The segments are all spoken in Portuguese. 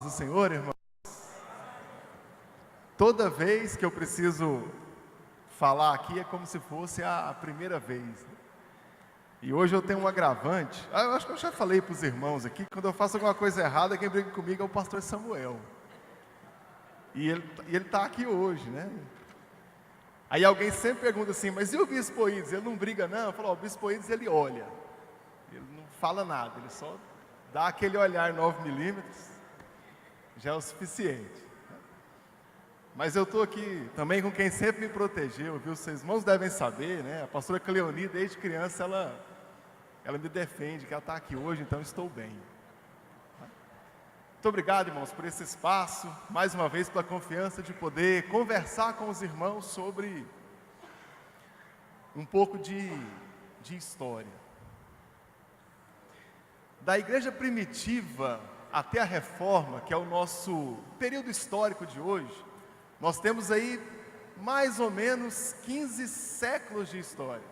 do Senhor, irmão. Toda vez que eu preciso falar aqui é como se fosse a primeira vez. E hoje eu tenho um agravante. Eu acho que eu já falei para os irmãos aqui, quando eu faço alguma coisa errada, quem briga comigo é o pastor Samuel. E ele está aqui hoje, né? Aí alguém sempre pergunta assim, mas e o Bispo Ides? Ele não briga não? Eu falo, o Bispo Ides ele olha. Ele não fala nada, ele só dá aquele olhar 9mm, já é o suficiente. Mas eu estou aqui também com quem sempre me protegeu, viu? Vocês irmãos devem saber, né? A pastora Cleoni, desde criança, ela me defende, que ela está aqui hoje, então estou bem. Muito obrigado, irmãos, por esse espaço, mais uma vez pela confiança de poder conversar com os irmãos sobre um pouco de história. Da igreja primitiva até a reforma, que é o nosso período histórico de hoje, nós temos aí mais ou menos 15 séculos de história.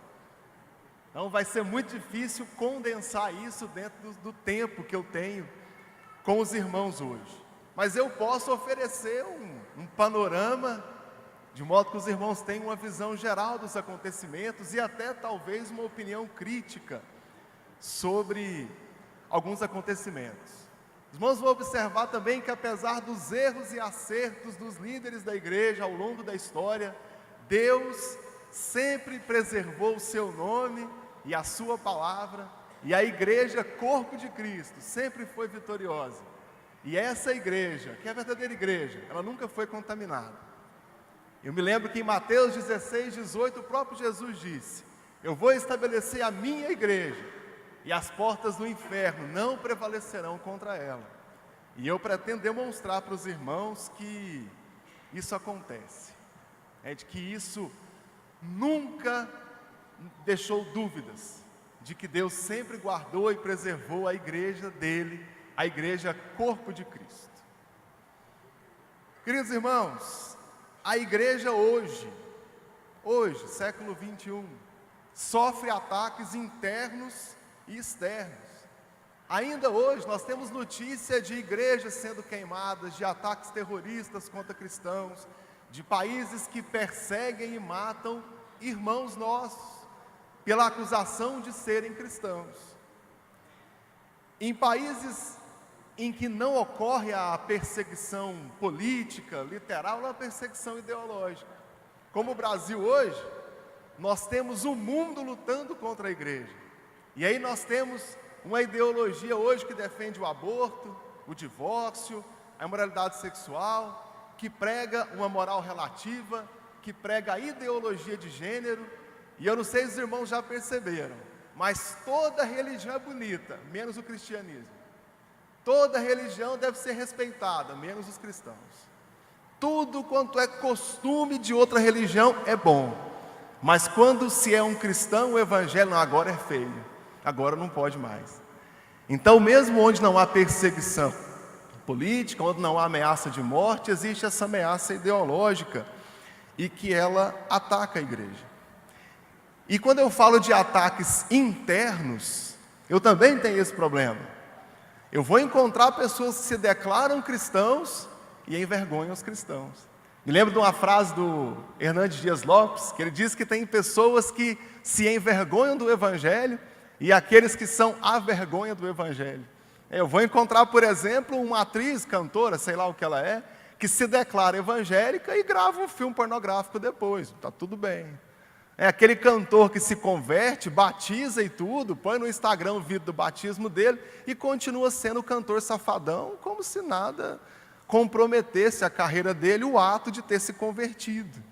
Então vai ser muito difícil condensar isso dentro do tempo que eu tenho com os irmãos hoje. Mas eu posso oferecer um panorama, de modo que os irmãos tenham uma visão geral dos acontecimentos e até talvez uma opinião crítica sobre alguns acontecimentos. Os irmãos vão observar também que apesar dos erros e acertos dos líderes da igreja ao longo da história, Deus sempre preservou o seu nome e a sua palavra, e a igreja, corpo de Cristo, sempre foi vitoriosa. E essa igreja, que é a verdadeira igreja, ela nunca foi contaminada. Eu me lembro que em Mateus 16:18, o próprio Jesus disse: eu vou estabelecer a minha igreja, e as portas do inferno não prevalecerão contra ela. E eu pretendo demonstrar para os irmãos que isso acontece. De que isso nunca deixou dúvidas, de que Deus sempre guardou e preservou a igreja dele, a igreja corpo de Cristo. Queridos irmãos, a igreja hoje, século 21, sofre ataques internos e externos. Ainda hoje nós temos notícia de igrejas sendo queimadas, de ataques terroristas contra cristãos, de países que perseguem e matam irmãos nossos, pela acusação de serem cristãos. Em países em que não ocorre a perseguição política, literal, ou a perseguição ideológica, como o Brasil hoje, nós temos o mundo lutando contra a igreja. E aí nós temos uma ideologia hoje que defende o aborto, o divórcio, a imoralidade sexual, que prega uma moral relativa, que prega a ideologia de gênero. E eu não sei se os irmãos já perceberam, mas toda religião é bonita, menos o cristianismo. Toda religião deve ser respeitada, menos os cristãos. Tudo quanto é costume de outra religião é bom, mas quando se é um cristão, o evangelho não, agora é feio, agora não pode mais. Então, mesmo onde não há perseguição política, onde não há ameaça de morte, existe essa ameaça ideológica, e que ela ataca a igreja. E quando eu falo de ataques internos, eu também tenho esse problema. Eu vou encontrar pessoas que se declaram cristãos e envergonham os cristãos. Me lembro de uma frase do Hernandes Dias Lopes, que ele diz que tem pessoas que se envergonham do evangelho e aqueles que são a vergonha do evangelho. Eu vou encontrar, por exemplo, uma atriz, cantora, sei lá o que ela é, que se declara evangélica e grava um filme pornográfico depois, está tudo bem. É aquele cantor que se converte, batiza e tudo, põe no Instagram o vídeo do batismo dele e continua sendo o cantor safadão, como se nada comprometesse a carreira dele, o ato de ter se convertido.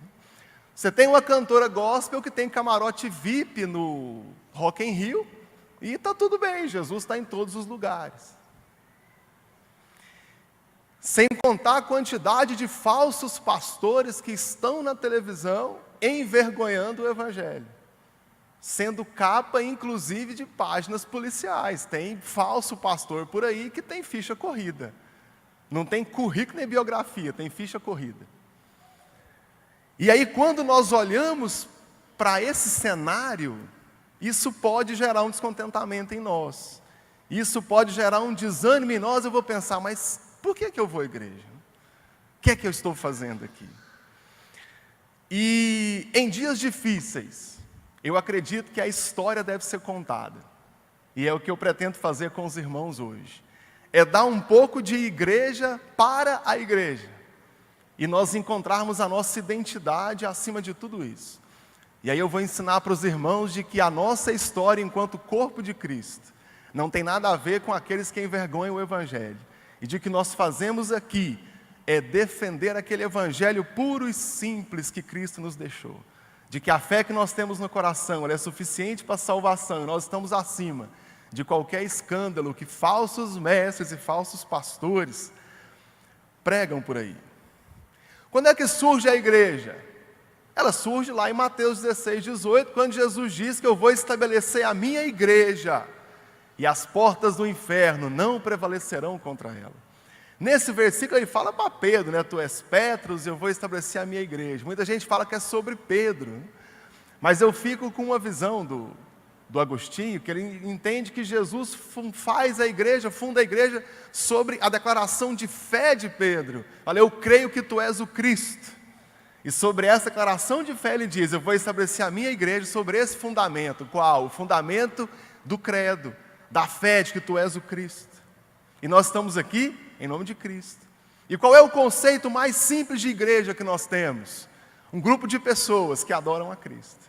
Você tem uma cantora gospel que tem camarote VIP no Rock in Rio e está tudo bem, Jesus está em todos os lugares. Sem contar a quantidade de falsos pastores que estão na televisão envergonhando o evangelho, sendo capa inclusive de páginas policiais. Tem falso pastor por aí que tem ficha corrida, não tem currículo nem biografia, tem ficha corrida. E aí quando nós olhamos para esse cenário, isso pode gerar um descontentamento em nós, isso pode gerar um desânimo em nós. Eu vou pensar, mas Por que eu vou à igreja? O que é que eu estou fazendo aqui? E em dias difíceis, eu acredito que a história deve ser contada. E é o que eu pretendo fazer com os irmãos hoje. É dar um pouco de igreja para a igreja. E nós encontrarmos a nossa identidade acima de tudo isso. E aí eu vou ensinar para os irmãos de que a nossa história enquanto corpo de Cristo não tem nada a ver com aqueles que envergonham o Evangelho. E de que nós fazemos aqui é defender aquele Evangelho puro e simples que Cristo nos deixou. De que a fé que nós temos no coração ela é suficiente para a salvação. E nós estamos acima de qualquer escândalo que falsos mestres e falsos pastores pregam por aí. Quando é que surge a igreja? Ela surge lá em Mateus 16, 18, quando Jesus diz que eu vou estabelecer a minha igreja e as portas do inferno não prevalecerão contra ela. Nesse versículo ele fala para Pedro, né? Tu és Petros, eu vou estabelecer a minha igreja. Muita gente fala que é sobre Pedro, mas eu fico com uma visão do Agostinho, que ele entende que Jesus faz a igreja, funda a igreja sobre a declaração de fé de Pedro. Olha, eu creio que tu és o Cristo. E sobre essa declaração de fé ele diz, eu vou estabelecer a minha igreja sobre esse fundamento. Qual? O fundamento do credo, da fé de que tu és o Cristo. E nós estamos aqui em nome de Cristo. E qual é o conceito mais simples de igreja que nós temos? Um grupo de pessoas que adoram a Cristo.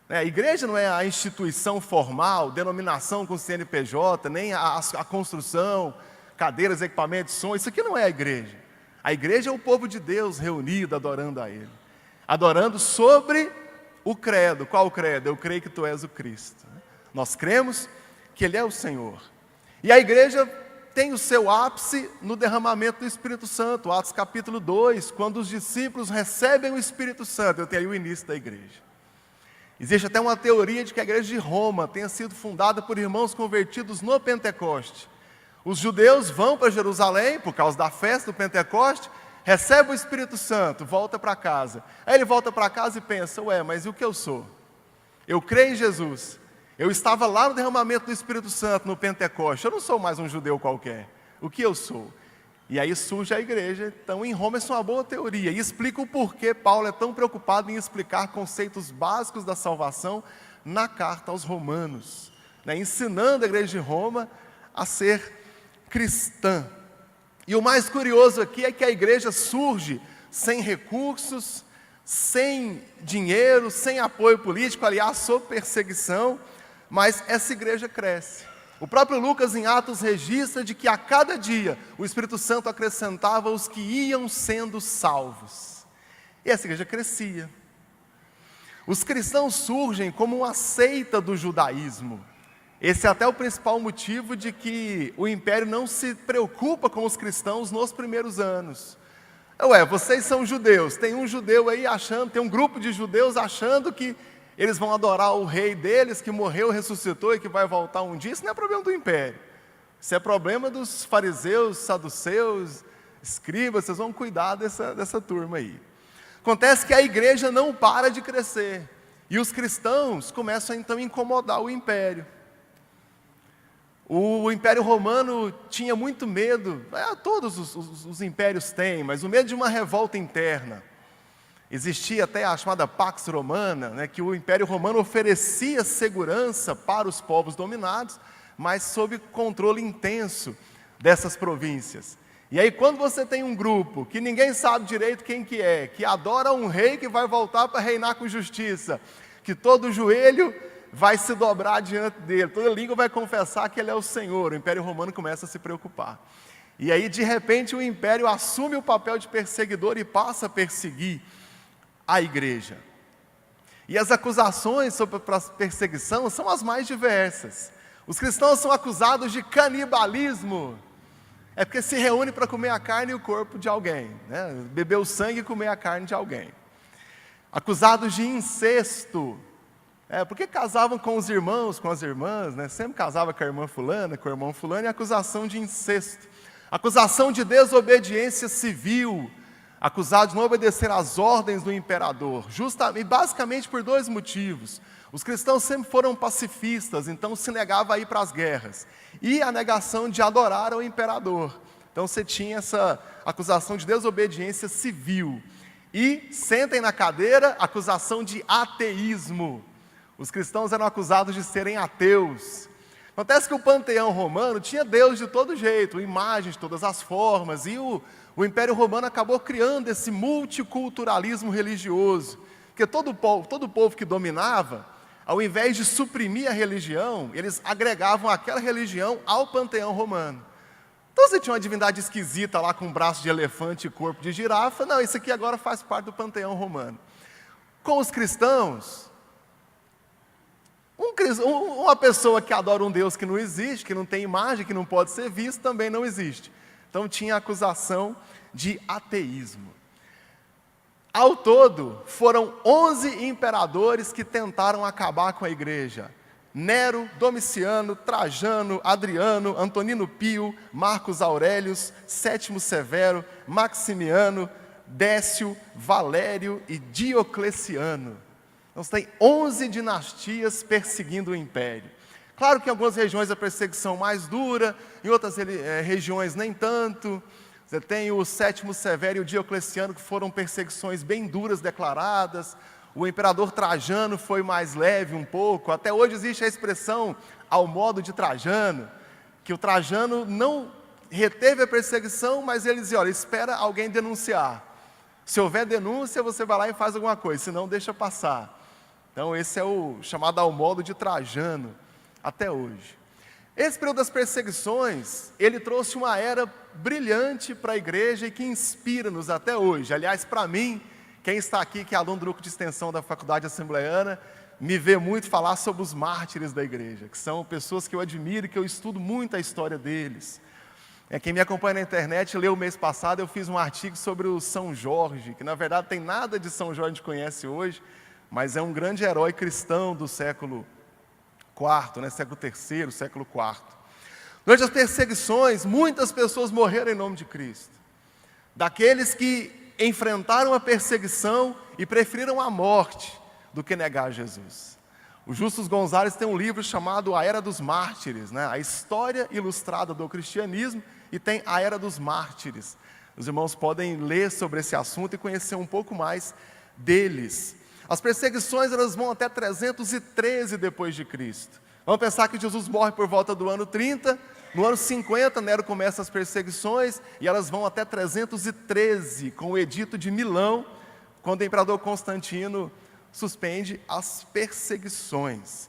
A igreja não é a instituição formal, denominação com CNPJ, nem a construção, cadeiras, equipamentos, som. Isso aqui não é a igreja. A igreja é o povo de Deus reunido, adorando a Ele. Adorando sobre o credo. Qual o credo? Eu creio que tu és o Cristo. Nós cremos que Ele é o Senhor. E a igreja tem o seu ápice no derramamento do Espírito Santo. Atos capítulo 2, quando os discípulos recebem o Espírito Santo. Eu tenho aí o início da igreja. Existe até uma teoria de que a igreja de Roma tenha sido fundada por irmãos convertidos no Pentecoste. Os judeus vão para Jerusalém, por causa da festa do Pentecoste, recebem o Espírito Santo, volta para casa. Aí ele volta para casa e pensa, mas e o que eu sou? Eu creio em Jesus. Eu estava lá no derramamento do Espírito Santo, no Pentecoste. Eu não sou mais um judeu qualquer. O que eu sou? E aí surge a igreja. Então, em Roma, isso é uma boa teoria. E explica o porquê Paulo é tão preocupado em explicar conceitos básicos da salvação na carta aos Romanos, né? Ensinando a igreja de Roma a ser cristã. E o mais curioso aqui é que a igreja surge sem recursos, sem dinheiro, sem apoio político, aliás, sob perseguição, mas essa igreja cresce. O próprio Lucas em Atos registra de que a cada dia o Espírito Santo acrescentava os que iam sendo salvos. E essa igreja crescia. Os cristãos surgem como uma seita do judaísmo. Esse é até o principal motivo de que o império não se preocupa com os cristãos nos primeiros anos. Vocês são judeus, tem um judeu aí achando, tem um grupo de judeus achando que eles vão adorar o rei deles, que morreu, ressuscitou e que vai voltar um dia. Isso não é problema do império. Isso é problema dos fariseus, saduceus, escribas. Vocês vão cuidar dessa turma aí. Acontece que a igreja não para de crescer. E os cristãos começam então a incomodar o império. O Império Romano tinha muito medo, todos os impérios têm, mas o medo de uma revolta interna. Existia até a chamada Pax Romana, né, que o Império Romano oferecia segurança para os povos dominados, mas sob controle intenso dessas províncias. E aí quando você tem um grupo que ninguém sabe direito quem que adora um rei que vai voltar para reinar com justiça, que todo joelho vai se dobrar diante dele, toda língua vai confessar que ele é o Senhor, o Império Romano começa a se preocupar. E aí de repente o Império assume o papel de perseguidor e passa a perseguir a igreja. E as acusações sobre a perseguição são as mais diversas. Os cristãos são acusados de canibalismo. É porque se reúne para comer a carne e o corpo de alguém, né? Beber o sangue e comer a carne de alguém. Acusados de incesto. Porque casavam com os irmãos, com as irmãs, né? Sempre casava com a irmã fulana, com o irmão fulano, e acusação de incesto. Acusação de desobediência civil. Acusado de não obedecer às ordens do imperador, justamente, basicamente por dois motivos. Os cristãos sempre foram pacifistas, então se negava a ir para as guerras. E a negação de adorar ao imperador. Então você tinha essa acusação de desobediência civil. E, sentem na cadeira, acusação de ateísmo. Os cristãos eram acusados de serem ateus. Acontece que o panteão romano tinha Deus de todo jeito, imagens de todas as formas, e o Império Romano acabou criando esse multiculturalismo religioso, porque todo povo que dominava, ao invés de suprimir a religião, eles agregavam aquela religião ao panteão romano. Então você tinha uma divindade esquisita lá com um braço de elefante e corpo de girafa, não, isso aqui agora faz parte do panteão romano. Com os cristãos, uma pessoa que adora um Deus que não existe, que não tem imagem, que não pode ser visto, também não existe. Então tinha a acusação de ateísmo. Ao todo, foram 11 imperadores que tentaram acabar com a igreja. Nero, Domiciano, Trajano, Adriano, Antonino Pio, Marcos Aurelius, Sétimo Severo, Maximiano, Décio, Valério e Diocleciano. Então, você tem 11 dinastias perseguindo o império. Claro que em algumas regiões a perseguição mais dura, em outras regiões nem tanto. Você tem o Sétimo Severo e o Diocleciano, que foram perseguições bem duras declaradas. O imperador Trajano foi mais leve um pouco. Até hoje existe a expressão ao modo de Trajano, que o Trajano não reteve a perseguição, mas ele dizia, olha, espera alguém denunciar. Se houver denúncia, você vai lá e faz alguma coisa, senão deixa passar. Então esse é o chamado ao modo de Trajano, até hoje. Esse período das perseguições, ele trouxe uma era brilhante para a igreja e que inspira-nos até hoje. Aliás, para mim, quem está aqui, que é aluno do grupo de extensão da Faculdade Assembleiana, me vê muito falar sobre os mártires da igreja, que são pessoas que eu admiro e que eu estudo muito a história deles. Quem me acompanha na internet, leu o mês passado, eu fiz um artigo sobre o São Jorge, que na verdade tem nada de São Jorge que a gente conhece hoje, mas é um grande herói cristão do século IV, século III, século IV. Durante as perseguições, muitas pessoas morreram em nome de Cristo. Daqueles que enfrentaram a perseguição e preferiram a morte do que negar Jesus. O Justus Gonzalez tem um livro chamado A Era dos Mártires, a história ilustrada do cristianismo, e tem a Era dos Mártires. Os irmãos podem ler sobre esse assunto e conhecer um pouco mais deles. As perseguições elas vão até 313 depois de Cristo. Vamos pensar que Jesus morre por volta do ano 30, no ano 50 Nero começa as perseguições e elas vão até 313 com o Edito de Milão, quando o imperador Constantino suspende as perseguições.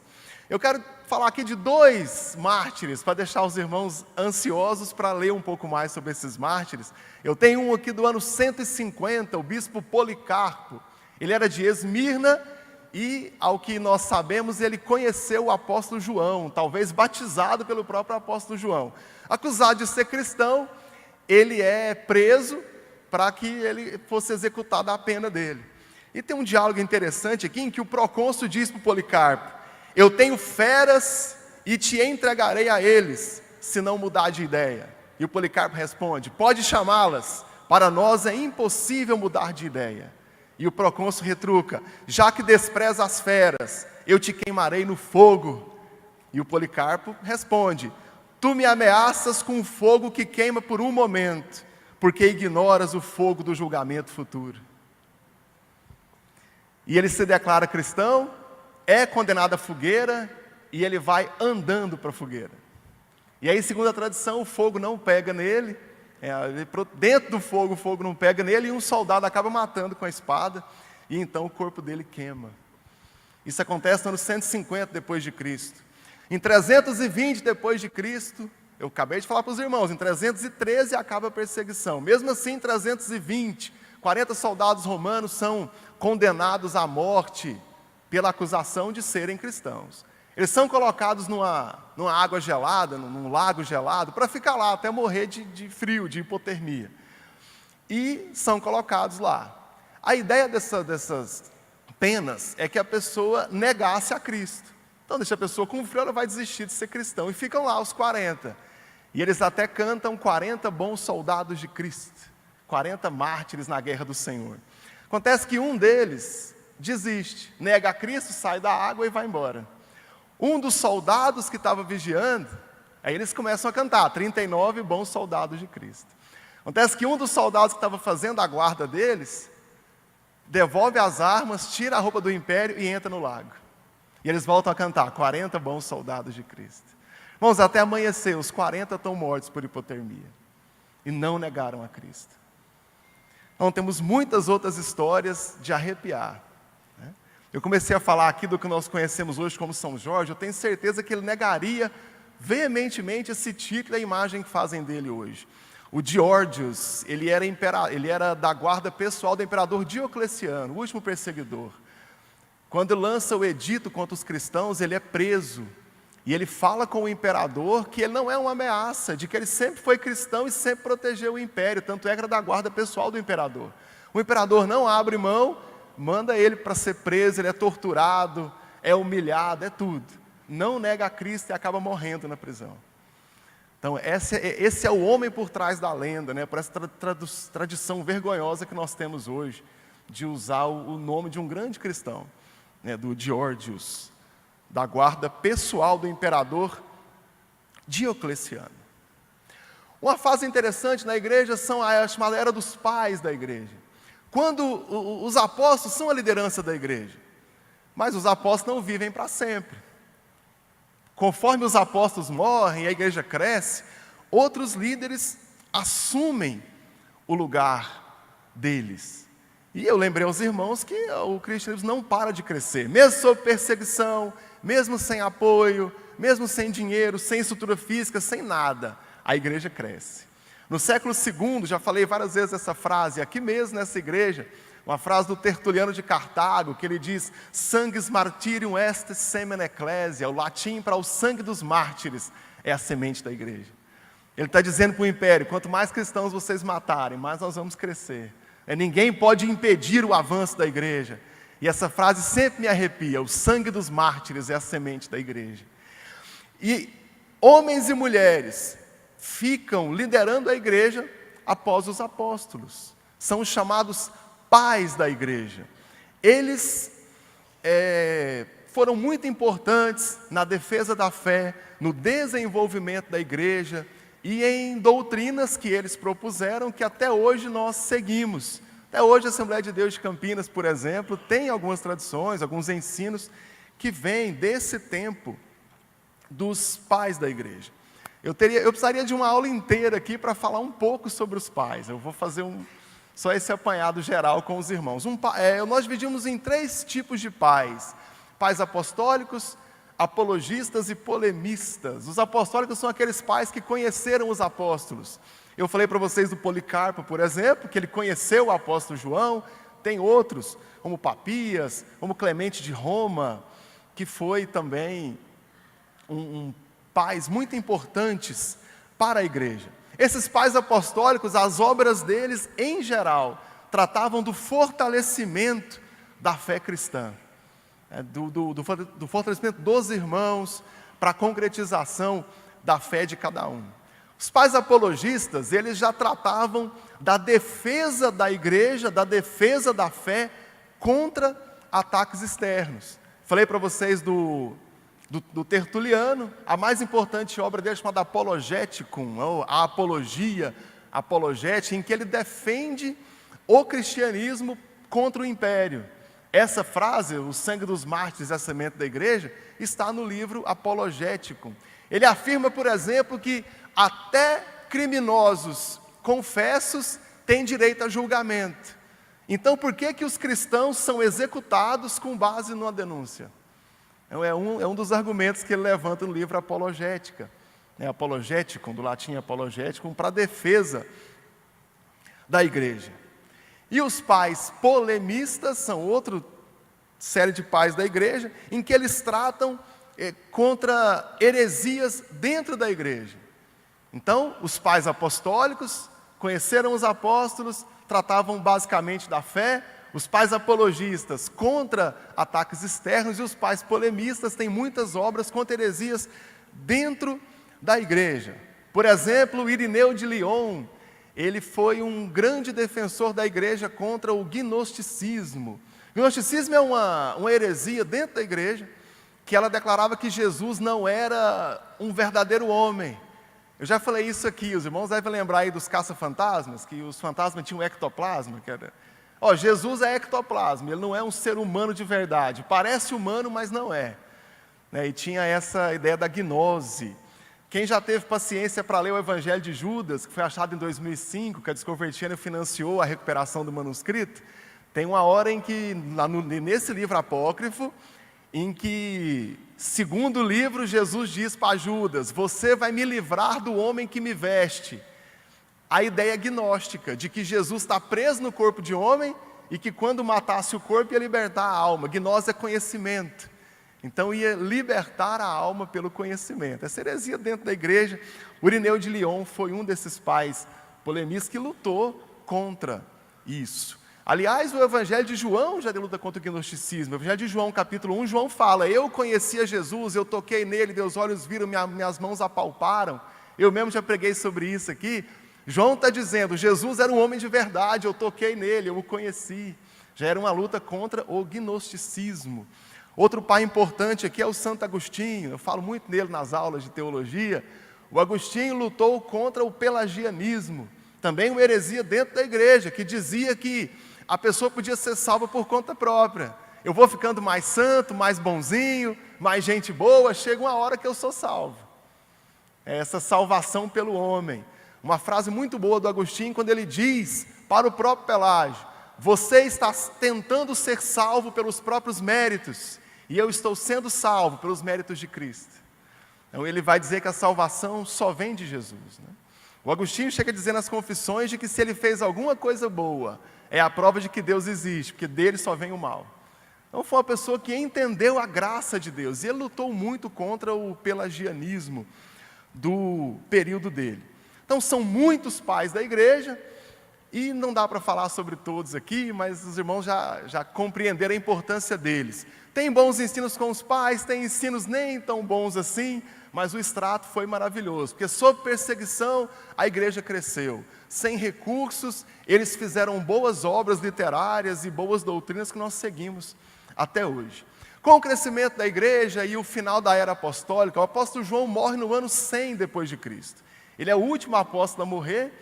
Eu quero falar aqui de 2 mártires, para deixar os irmãos ansiosos para ler um pouco mais sobre esses mártires. Eu tenho um aqui do ano 150, o bispo Policarpo. Ele era de Esmirna e, ao que nós sabemos, ele conheceu o apóstolo João, talvez batizado pelo próprio apóstolo João. Acusado de ser cristão, ele é preso para que ele fosse executada a pena dele. E tem um diálogo interessante aqui, em que o procônsul diz para o Policarpo, eu tenho feras e te entregarei a eles, se não mudar de ideia. E o Policarpo responde, pode chamá-las, para nós é impossível mudar de ideia. E o procônsul retruca, já que despreza as feras, eu te queimarei no fogo. E o Policarpo responde, tu me ameaças com um fogo que queima por um momento, porque ignoras o fogo do julgamento futuro. E ele se declara cristão, é condenado à fogueira, e ele vai andando para a fogueira. E aí, segundo a tradição, o fogo não pega nele, dentro do fogo, o fogo não pega nele, e um soldado acaba matando com a espada, e então o corpo dele queima. Isso acontece no ano 150 depois de Cristo. Em 320 depois de Cristo, eu acabei de falar para os irmãos, em 313 acaba a perseguição. Mesmo assim, em 320, 40 soldados romanos são condenados à morte pela acusação de serem cristãos. Eles são colocados numa água gelada, num lago gelado, para ficar lá até morrer de frio, de hipotermia. E são colocados lá. A ideia dessas penas é que a pessoa negasse a Cristo. Então deixa a pessoa com frio, ela vai desistir de ser cristão. E ficam lá os 40. E eles até cantam 40 bons soldados de Cristo. 40 mártires na guerra do Senhor. Acontece que um deles desiste, nega a Cristo, sai da água e vai embora. Um dos soldados que estava vigiando Aí eles começam a cantar, 39 bons soldados de Cristo. Acontece que um dos soldados que estava fazendo a guarda deles, devolve as armas, tira a roupa do império e entra no lago. E eles voltam a cantar, 40 bons soldados de Cristo. Irmãos, até amanhecer, os 40 estão mortos por hipotermia. E não negaram a Cristo. Então temos muitas outras histórias de arrepiar. Eu comecei a falar aqui do que nós conhecemos hoje como São Jorge, eu tenho certeza que ele negaria veementemente esse título e a imagem que fazem dele hoje. O Georgios, ele era da guarda pessoal do imperador Diocleciano, o último perseguidor. Quando lança o edito contra os cristãos, ele é preso. E ele fala com o imperador que ele não é uma ameaça, de que ele sempre foi cristão e sempre protegeu o império, tanto é que era da guarda pessoal do imperador. O imperador não abre mão, manda ele para ser preso, ele é torturado, é humilhado, é tudo. Não nega a Cristo e acaba morrendo na prisão. Então, esse é o homem por trás da lenda, né? Por essa tradição vergonhosa que nós temos hoje, de usar o nome de um grande cristão, né? Do Georgios, da guarda pessoal do imperador Diocleciano. Uma fase interessante na igreja são a chamada era dos pais da igreja. Quando os apóstolos são a liderança da igreja, mas os apóstolos não vivem para sempre. Conforme os apóstolos morrem e a igreja cresce, outros líderes assumem o lugar deles. E eu lembrei aos irmãos que o cristianismo não para de crescer, mesmo sob perseguição, mesmo sem apoio, mesmo sem dinheiro, sem estrutura física, sem nada, a igreja cresce. No século II, já falei várias vezes essa frase, aqui mesmo nessa igreja, uma frase do Tertuliano de Cartago, que ele diz, sanguis martyrium est semen ecclesia, o latim para o sangue dos mártires é a semente da igreja. Ele está dizendo para o império, quanto mais cristãos vocês matarem, mais nós vamos crescer. Ninguém pode impedir o avanço da igreja. E essa frase sempre me arrepia, o sangue dos mártires é a semente da igreja. E homens e mulheres ficam liderando a igreja após os apóstolos. São os chamados pais da igreja. Eles foram muito importantes na defesa da fé, no desenvolvimento da igreja e em doutrinas que eles propuseram que até hoje nós seguimos. Até hoje a Assembleia de Deus de Campinas, por exemplo, tem algumas tradições, alguns ensinos que vêm desse tempo dos pais da igreja. Eu precisaria de uma aula inteira aqui para falar um pouco sobre os pais. Eu vou fazer só esse apanhado geral com os irmãos. Nós dividimos em 3 tipos de pais. Pais apostólicos, apologistas e polemistas. Os apostólicos são aqueles pais que conheceram os apóstolos. Eu falei para vocês do Policarpo, por exemplo, que ele conheceu o apóstolo João. Tem outros, como Papias, como Clemente de Roma, que foi também pais muito importantes para a igreja. Esses pais apostólicos, as obras deles, em geral, tratavam do fortalecimento da fé cristã, do fortalecimento dos irmãos, para a concretização da fé de cada um. Os pais apologistas, eles já tratavam da defesa da igreja, da defesa da fé contra ataques externos. Falei para vocês do Tertuliano, a mais importante obra dele é chamada Apologeticum, ou a apologia apologética, em que ele defende o cristianismo contra o império. Essa frase, o sangue dos mártires é a semente da igreja, está no livro Apologeticum. Ele afirma, por exemplo, que até criminosos confessos têm direito a julgamento. Então, por que os cristãos são executados com base numa denúncia? É um dos argumentos que ele levanta no livro Apologética, Apologeticum, do latim Apologeticum, para a defesa da igreja. E os pais polemistas são outra série de pais da igreja, em que eles tratam contra heresias dentro da igreja. Então, os pais apostólicos conheceram os apóstolos, tratavam basicamente da fé. Os pais apologistas contra ataques externos e os pais polemistas têm muitas obras contra heresias dentro da igreja. Por exemplo, Irineu de Lyon, ele foi um grande defensor da igreja contra o gnosticismo. O gnosticismo é uma heresia dentro da igreja que ela declarava que Jesus não era um verdadeiro homem. Eu já falei isso aqui, os irmãos devem lembrar aí dos caça-fantasmas, que os fantasmas tinham ectoplasma, que era... Jesus é ectoplasma, ele não é um ser humano de verdade, parece humano, mas não é. E tinha essa ideia da gnose. Quem já teve paciência para ler o Evangelho de Judas, que foi achado em 2005, que a Discovery Channel financiou a recuperação do manuscrito, tem uma hora em que, nesse livro apócrifo, em que, segundo o livro, Jesus diz para Judas: você vai me livrar do homem que me veste. A ideia gnóstica, de que Jesus está preso no corpo de homem, e que quando matasse o corpo ia libertar a alma. Gnose é conhecimento. Então ia libertar a alma pelo conhecimento. Essa heresia dentro da igreja. O Irineu de Lyon foi um desses pais polemistas que lutou contra isso. Aliás, o Evangelho de João já luta contra o gnosticismo. O Evangelho de João, capítulo 1, João fala: eu conhecia Jesus, eu toquei nele, meus olhos viram, minhas mãos apalparam. Eu mesmo já preguei sobre isso aqui. João está dizendo: Jesus era um homem de verdade, eu toquei nele, eu o conheci. Já era uma luta contra o gnosticismo. Outro pai importante aqui é o Santo Agostinho. Eu falo muito nele nas aulas de teologia. O Agostinho lutou contra o pelagianismo, também uma heresia dentro da igreja, que dizia que a pessoa podia ser salva por conta própria. Eu vou ficando mais santo, mais bonzinho, mais gente boa, chega uma hora que eu sou salvo. É essa salvação pelo homem. Uma frase muito boa do Agostinho, quando ele diz para o próprio Pelágio: você está tentando ser salvo pelos próprios méritos, e eu estou sendo salvo pelos méritos de Cristo. Então ele vai dizer que a salvação só vem de Jesus, né? O Agostinho chega a dizer nas confissões de que se ele fez alguma coisa boa, é a prova de que Deus existe, porque dele só vem o mal. Então foi uma pessoa que entendeu a graça de Deus, e ele lutou muito contra o pelagianismo do período dele. Então são muitos pais da igreja, e não dá para falar sobre todos aqui, mas os irmãos já compreenderam a importância deles. Tem bons ensinos com os pais, tem ensinos nem tão bons assim, mas o extrato foi maravilhoso, porque sob perseguição a igreja cresceu. Sem recursos, eles fizeram boas obras literárias e boas doutrinas que nós seguimos até hoje. Com o crescimento da igreja e o final da era apostólica, o apóstolo João morre no ano 100 depois de Cristo. Ele é o último apóstolo a morrer,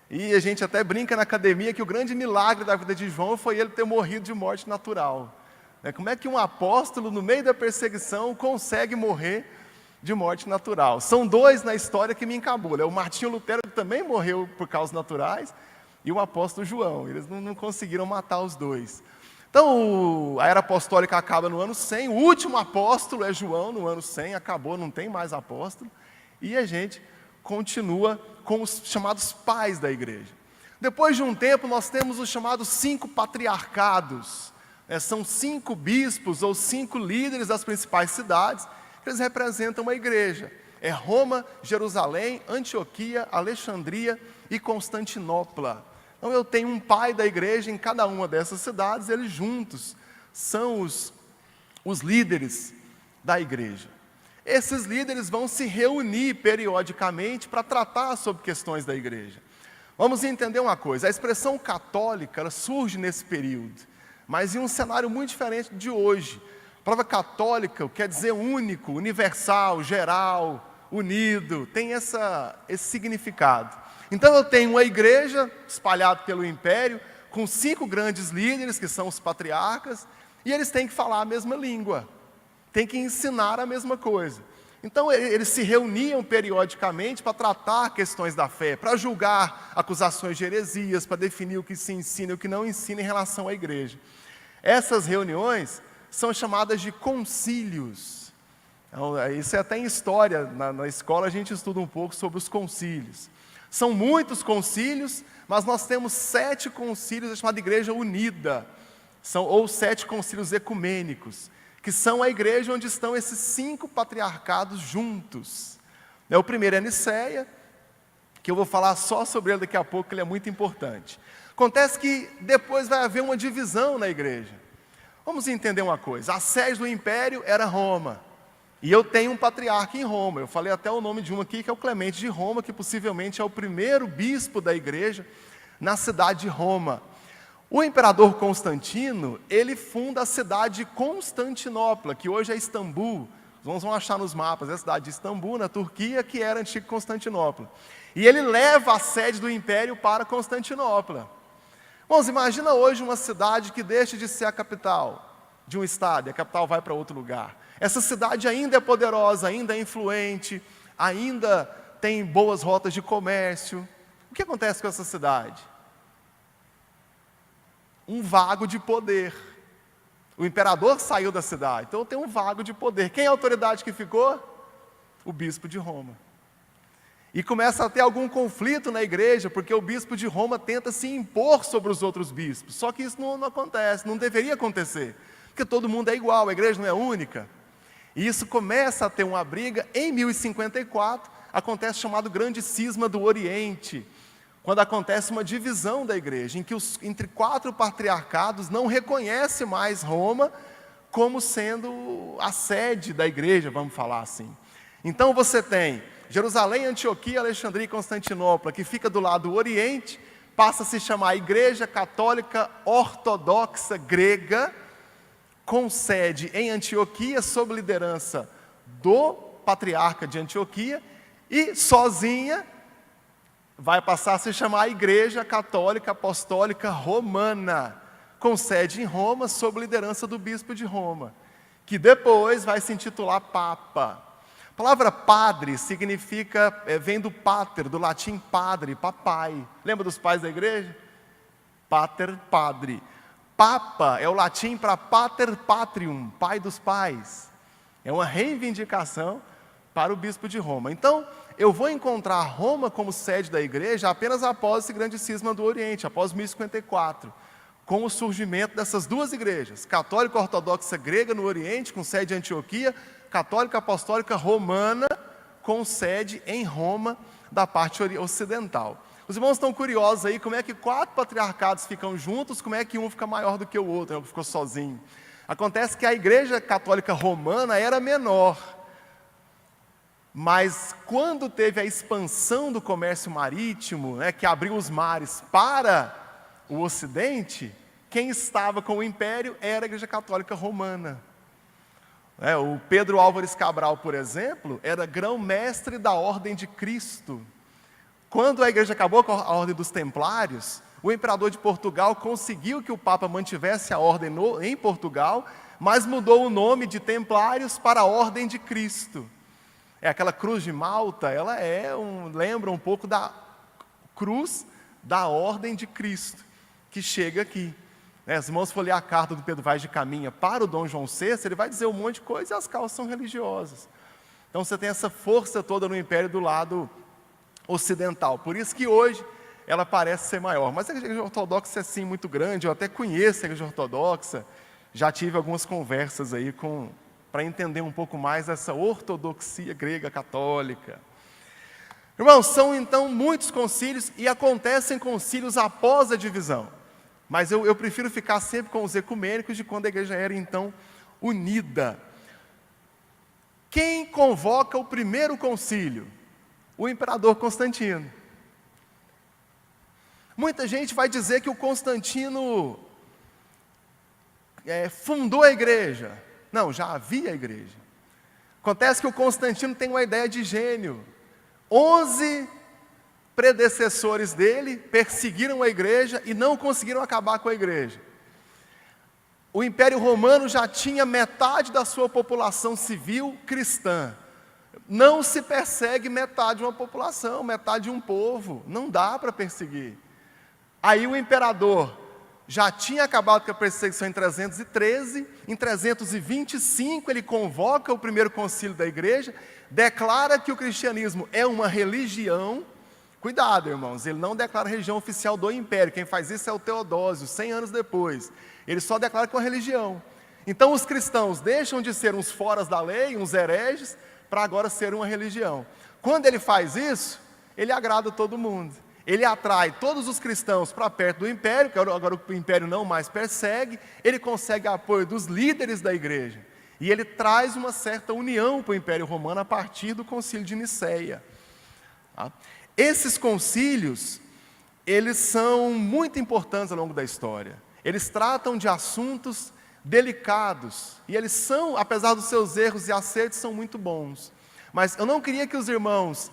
e a gente até brinca na academia que o grande milagre da vida de João foi ele ter morrido de morte natural. Como é que um apóstolo, no meio da perseguição, consegue morrer de morte natural? São dois na história que me encabulam. O Martinho Lutero, que também morreu por causas naturais, e o apóstolo João. Eles não conseguiram matar os dois. Então, a era apostólica acaba no ano 100, o último apóstolo é João, no ano 100, acabou, não tem mais apóstolo, e a gente continua com os chamados pais da igreja. Depois de um tempo, nós temos os chamados 5 patriarcados. São 5 bispos ou 5 líderes das principais cidades, que eles representam a igreja. É Roma, Jerusalém, Antioquia, Alexandria e Constantinopla. Então eu tenho um pai da igreja em cada uma dessas cidades, eles juntos são os líderes da igreja. Esses líderes vão se reunir periodicamente para tratar sobre questões da igreja. Vamos entender uma coisa: a expressão católica ela surge nesse período, mas em um cenário muito diferente de hoje. A palavra católica quer dizer único, universal, geral, unido, tem esse significado. Então eu tenho uma igreja espalhada pelo império, com 5 grandes líderes, que são os patriarcas, e eles têm que falar a mesma língua, têm que ensinar a mesma coisa. Então eles se reuniam periodicamente para tratar questões da fé, para julgar acusações de heresias, para definir o que se ensina e o que não ensina em relação à igreja. Essas reuniões são chamadas de concílios. Então, isso é até em história, na escola a gente estuda um pouco sobre os concílios. São muitos concílios, mas nós temos 7 concílios, é chamada Igreja Unida, ou 7 concílios ecumênicos, que são a igreja onde estão esses 5 patriarcados juntos. O primeiro é Nicéia, que eu vou falar só sobre ele daqui a pouco, que ele é muito importante. Acontece que depois vai haver uma divisão na igreja. Vamos entender uma coisa: a sede do império era Roma, e eu tenho um patriarca em Roma. Eu falei até o nome de um aqui, que é o Clemente de Roma, que possivelmente é o primeiro bispo da igreja na cidade de Roma. O imperador Constantino, ele funda a cidade de Constantinopla, que hoje é Istambul. Vamos achar nos mapas, é a cidade de Istambul, na Turquia, que era a antiga Constantinopla. E ele leva a sede do império para Constantinopla. Irmãos, imagina hoje uma cidade que deixa de ser a capital de um estado, e a capital vai para outro lugar. Essa cidade ainda é poderosa, ainda é influente, ainda tem boas rotas de comércio. O que acontece com essa cidade? Um vago de poder. O imperador saiu da cidade, então tem um vago de poder. Quem é a autoridade que ficou? O bispo de Roma. E começa a ter algum conflito na igreja, porque o bispo de Roma tenta se impor sobre os outros bispos. Só que isso não acontece, não deveria acontecer, porque todo mundo é igual, a igreja não é única. E isso começa a ter uma briga. Em 1054, acontece o chamado Grande Cisma do Oriente, quando acontece uma divisão da igreja, em que entre 4 patriarcados não reconhece mais Roma como sendo a sede da igreja, vamos falar assim. Então você tem Jerusalém, Antioquia, Alexandria e Constantinopla, que fica do lado do Oriente, passa a se chamar Igreja Católica Ortodoxa Grega, com sede em Antioquia, sob liderança do patriarca de Antioquia, e sozinha vai passar a se chamar Igreja Católica Apostólica Romana, com sede em Roma, sob liderança do bispo de Roma, que depois vai se intitular Papa. A palavra padre significa, vem do pater, do latim padre, papai. Lembra dos pais da igreja? Pater, padre. Papa é o latim para pater patrium, pai dos pais. É uma reivindicação para o bispo de Roma. Então, eu vou encontrar Roma como sede da igreja apenas após esse grande cisma do Oriente, após 1054, com o surgimento dessas duas igrejas, católica ortodoxa grega no Oriente, com sede em Antioquia, católica apostólica romana, com sede em Roma, da parte ocidental. Os irmãos estão curiosos aí, como é que 4 patriarcados ficam juntos, como é que um fica maior do que o outro, ficou sozinho. Acontece que a igreja católica romana era menor, mas quando teve a expansão do comércio marítimo, que abriu os mares para o Ocidente, quem estava com o império era a igreja católica romana. O Pedro Álvares Cabral, por exemplo, era grão-mestre da Ordem de Cristo. Quando a igreja acabou com a Ordem dos Templários, o imperador de Portugal conseguiu que o Papa mantivesse a ordem em Portugal, mas mudou o nome de Templários para a Ordem de Cristo. Aquela cruz de Malta, ela lembra um pouco da cruz da Ordem de Cristo, que chega aqui. Os irmãos for ler a carta do Pedro Vaz de Caminha para o Dom João VI, ele vai dizer um monte de coisa e as causas são religiosas. Então você tem essa força toda no império do lado ocidental. Por isso que hoje ela parece ser maior. Mas a igreja ortodoxa é sim muito grande, eu até conheço a igreja ortodoxa, já tive algumas conversas aí para entender um pouco mais essa ortodoxia grega católica. Irmãos, são então muitos concílios e acontecem concílios após a divisão. Mas eu prefiro ficar sempre com os ecumênicos de quando a igreja era então unida. Quem convoca o primeiro concílio? O imperador Constantino. Muita gente vai dizer que o Constantino fundou a igreja. Não, já havia a igreja. Acontece que o Constantino tem uma ideia de gênio. 11 predecessores dele perseguiram a igreja e não conseguiram acabar com a igreja. O Império Romano já tinha metade da sua população civil cristã. Não se persegue metade de uma população, metade de um povo. Não dá para perseguir. Aí o imperador já tinha acabado com a perseguição em 313, em 325 ele convoca o primeiro concílio da igreja, declara que o cristianismo é uma religião. Cuidado, irmãos, ele não declara religião oficial do império, quem faz isso é o Teodósio, 100 anos depois. Ele só declara que é uma religião. Então os cristãos deixam de ser uns foras da lei, uns hereges, para agora ser uma religião. Quando ele faz isso, ele agrada todo mundo. Ele atrai todos os cristãos para perto do império, que agora o império não mais persegue, ele consegue apoio dos líderes da igreja. E ele traz uma certa união para o Império Romano a partir do concílio de Nicéia. Esses concílios, eles são muito importantes ao longo da história. Eles tratam de assuntos delicados, e eles são, apesar dos seus erros e acertos, são muito bons. Mas eu não queria que os irmãos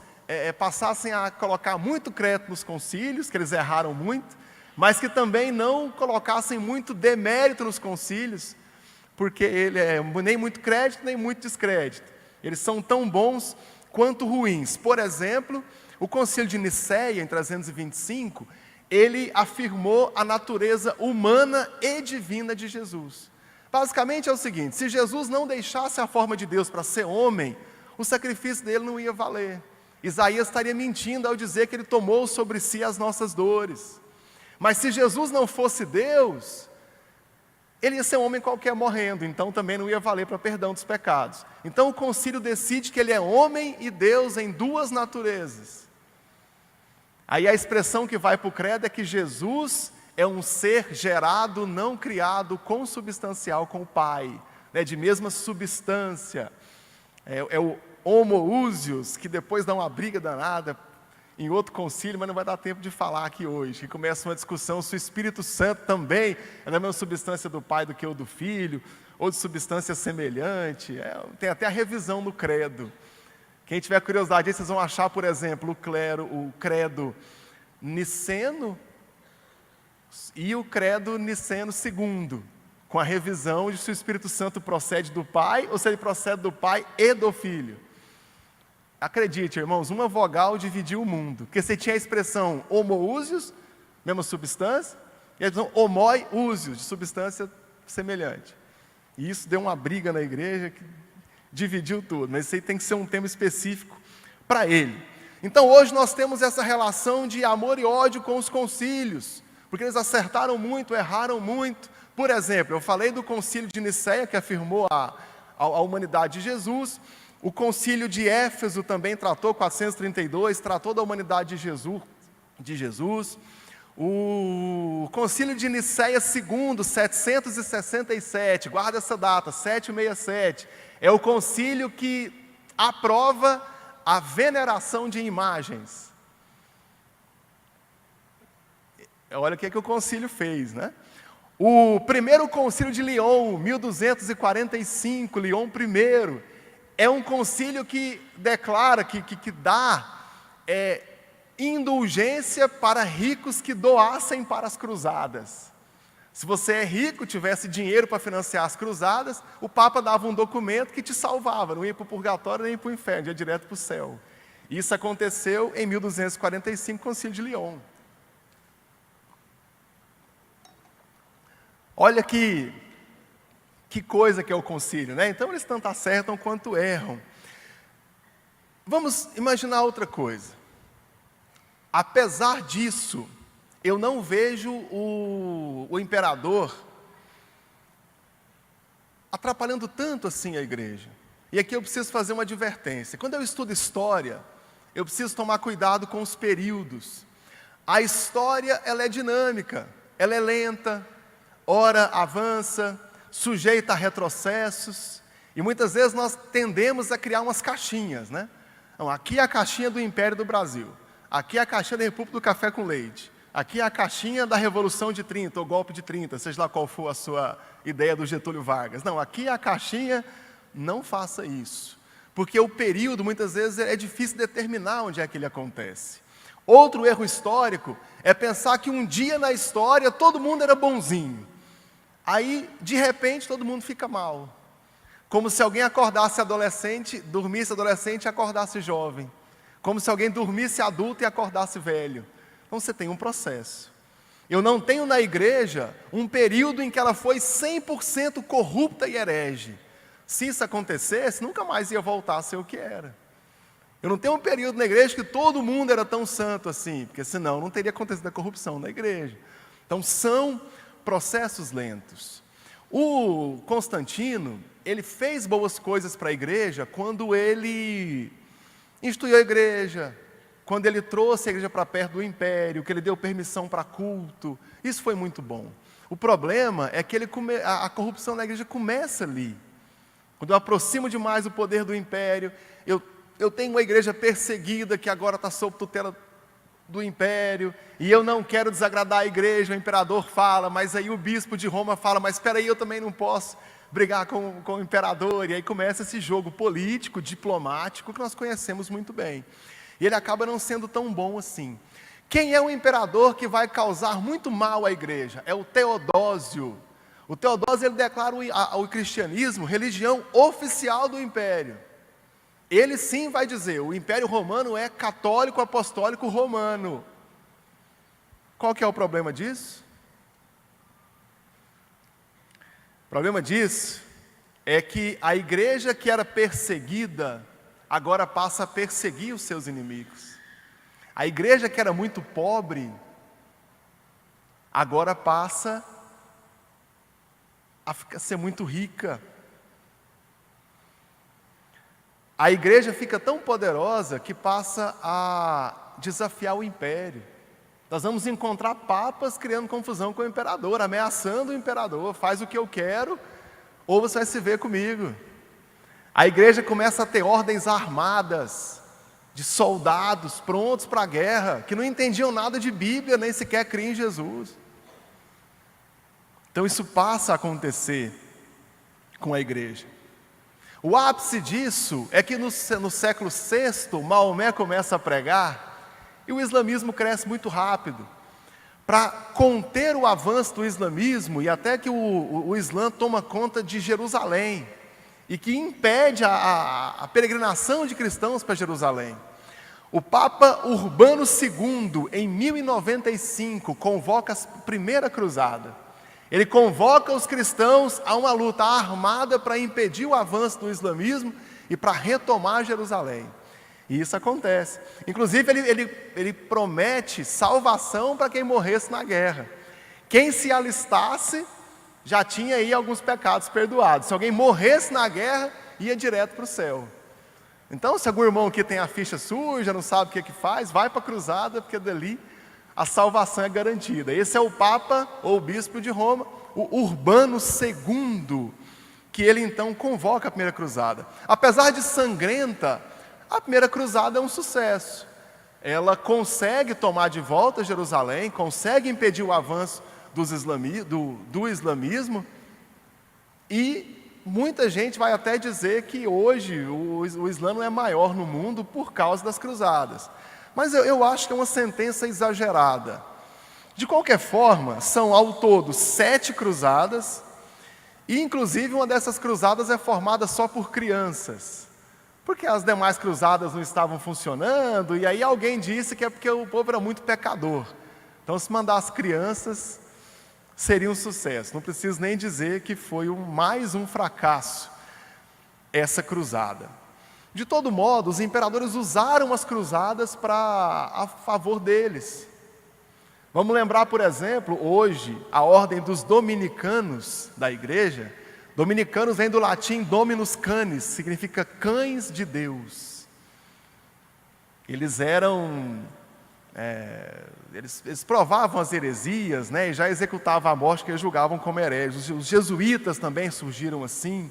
passassem a colocar muito crédito nos concílios, que eles erraram muito, mas que também não colocassem muito demérito nos concílios, porque ele nem muito crédito, nem muito descrédito. Eles são tão bons quanto ruins. Por exemplo, o concílio de Nicéia, em 325, ele afirmou a natureza humana e divina de Jesus. Basicamente é o seguinte: se Jesus não deixasse a forma de Deus para ser homem, o sacrifício dele não ia valer. Isaías estaria mentindo ao dizer que ele tomou sobre si as nossas dores. Mas se Jesus não fosse Deus, ele ia ser um homem qualquer morrendo, então também não ia valer para perdão dos pecados. Então o concílio decide que ele é homem e Deus em duas naturezas. Aí a expressão que vai para o credo é que Jesus é um ser gerado, não criado, consubstancial com o Pai, de mesma substância. É o homoousios, que depois dá uma briga danada em outro concílio, mas não vai dar tempo de falar aqui hoje, que começa uma discussão se o Espírito Santo também é da mesma substância do Pai do que o do Filho, ou de substância semelhante. Tem até a revisão no credo. Quem tiver curiosidade, aí vocês vão achar, por exemplo, o credo niceno e o credo niceno II, com a revisão de se o Espírito Santo procede do Pai ou se ele procede do Pai e do Filho. Acredite, irmãos, uma vogal dividiu o mundo, porque você tinha a expressão homoousios, mesma substância, e a expressão homoi-ousios, de substância semelhante. E isso deu uma briga na igreja que dividiu tudo, mas isso aí tem que ser um tema específico para ele. Então hoje nós temos essa relação de amor e ódio com os concílios, porque eles acertaram muito, erraram muito. Por exemplo, eu falei do concílio de Nicéia, que afirmou a humanidade de Jesus. O concílio de Éfeso também tratou, 432, tratou da humanidade de Jesus. O concílio de Nicéia II, 767, guarda essa data, 767, é o concílio que aprova a veneração de imagens. Olha o que o concílio fez, né? O primeiro concílio de Lyon, 1245, Lyon I, é um concílio que declara, que dá indulgência para ricos que doassem para as cruzadas. Se você é rico, tivesse dinheiro para financiar as cruzadas, o Papa dava um documento que te salvava, não ia para o purgatório nem para o inferno, ia direto para o céu. Isso aconteceu em 1245, concílio de Lyon. Olha que coisa que é o concílio, né? Então eles tanto acertam quanto erram. Vamos imaginar outra coisa. Apesar disso, eu não vejo o imperador atrapalhando tanto assim a igreja. E aqui eu preciso fazer uma advertência. Quando eu estudo história, eu preciso tomar cuidado com os períodos. A história, ela é dinâmica, ela é lenta, ora avança, sujeita a retrocessos, e muitas vezes nós tendemos a criar umas caixinhas, né? Então, aqui é a caixinha do Império do Brasil, aqui é a caixinha da República do Café com Leite, aqui é a caixinha da Revolução de 30, ou golpe de 30, seja lá qual for a sua ideia do Getúlio Vargas. Não, aqui é a caixinha, não faça isso, porque o período muitas vezes é difícil determinar onde é que ele acontece. Outro erro histórico é pensar que um dia na história todo mundo era bonzinho. Aí, de repente, todo mundo fica mal. Como se alguém acordasse adolescente, dormisse adolescente e acordasse jovem. Como se alguém dormisse adulto e acordasse velho. Então você tem um processo. Eu não tenho na igreja um período em que ela foi 100% corrupta e herege. Se isso acontecesse, nunca mais ia voltar a ser o que era. Eu não tenho um período na igreja que todo mundo era tão santo assim, porque senão não teria acontecido a corrupção na igreja. Então são processos lentos. O Constantino, ele fez boas coisas para a igreja quando ele instituiu a igreja, quando ele trouxe a igreja para perto do império, que ele deu permissão para culto. Isso foi muito bom. O problema é que a corrupção na igreja começa ali. Quando eu aproximo demais o poder do império, eu tenho uma igreja perseguida que agora está sob tutela do império, e eu não quero desagradar a igreja, o imperador fala, mas aí o bispo de Roma fala, mas espera aí, eu também não posso brigar com o imperador, e aí começa esse jogo político, diplomático, que nós conhecemos muito bem. E ele acaba não sendo tão bom assim. Quem é o imperador que vai causar muito mal à igreja? É o Teodósio. O Teodósio, ele declara o cristianismo religião oficial do império. Ele sim vai dizer, o Império Romano é católico apostólico romano. Qual que é o problema disso? O problema disso é que a igreja que era perseguida, agora passa a perseguir os seus inimigos. A igreja que era muito pobre, agora passa a ser muito rica. A igreja fica tão poderosa que passa a desafiar o império. Nós vamos encontrar papas criando confusão com o imperador, ameaçando o imperador, faz o que eu quero, ou você vai se ver comigo. A igreja começa a ter ordens armadas, de soldados prontos para a guerra, que não entendiam nada de Bíblia, nem sequer criam em Jesus. Então isso passa a acontecer com a igreja. O ápice disso é que no século VI, Maomé começa a pregar e o islamismo cresce muito rápido. Para conter o avanço do islamismo e até que o Islã toma conta de Jerusalém e que impede a peregrinação de cristãos para Jerusalém. O Papa Urbano II, em 1095, convoca a primeira cruzada. Ele convoca os cristãos a uma luta armada para impedir o avanço do islamismo e para retomar Jerusalém. E isso acontece. Inclusive, ele promete salvação para quem morresse na guerra. Quem se alistasse já tinha aí alguns pecados perdoados. Se alguém morresse na guerra, ia direto para o céu. Então, se algum irmão aqui tem a ficha suja, não sabe o que faz, vai para a cruzada, porque dali a salvação é garantida. Esse é o Papa ou o Bispo de Roma, o Urbano II, que ele então convoca a primeira cruzada. Apesar de sangrenta, a primeira cruzada é um sucesso. Ela consegue tomar de volta Jerusalém, consegue impedir o avanço do islamismo, e muita gente vai até dizer que hoje o Islã não é maior no mundo por causa das cruzadas. Mas eu acho que é uma sentença exagerada. De qualquer forma, são ao todo 7 cruzadas, e inclusive uma dessas cruzadas é formada só por crianças, porque as demais cruzadas não estavam funcionando, e aí alguém disse que é porque o povo era muito pecador. Então, se mandar as crianças, seria um sucesso. Não preciso nem dizer que foi mais um fracasso essa cruzada. De todo modo, os imperadores usaram as cruzadas a favor deles. Vamos lembrar, por exemplo, hoje, a ordem dos dominicanos da igreja. Dominicanos vem do latim dominus canis, significa cães de Deus. Eles eram... Eles provavam as heresias, né, e já executavam a morte que eles julgavam como hereges. Os jesuítas também surgiram assim.